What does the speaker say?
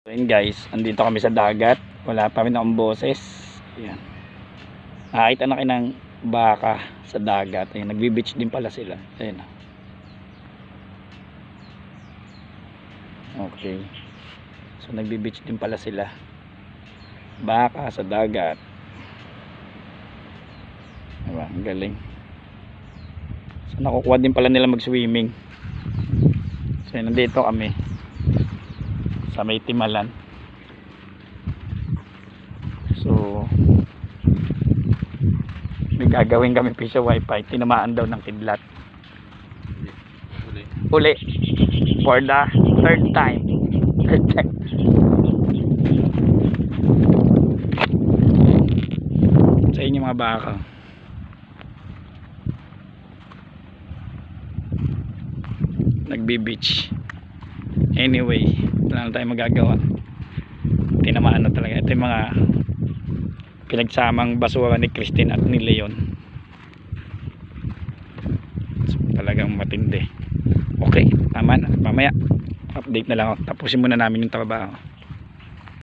Ayun guys, andito kami sa dagat. Wala pa rin akong boses. Ayan. Nakakita na kayo ng baka sa dagat. Ayan, nagbi-beach din pala sila. Ayan. Okay. So nagbi-beach din pala sila. Baka sa dagat. Diba? Ang galing. So nakukuha din pala nila mag-swimming. So nandito kami sa may Timalan. So may gagawin kami piso wifi. Tinamaan daw ng kidlat. Uli for the third time. Sa inyo mga baka. Nagbi-beach. Anyway, wala na tayong magagawa. Tinamaan na talaga. Ito yung mga pinagsamang basura ni Christine at ni Leon. So, talagang matindi. Okay, tama na. Mamaya update na lang ako. Tapusin muna namin yung trabaho.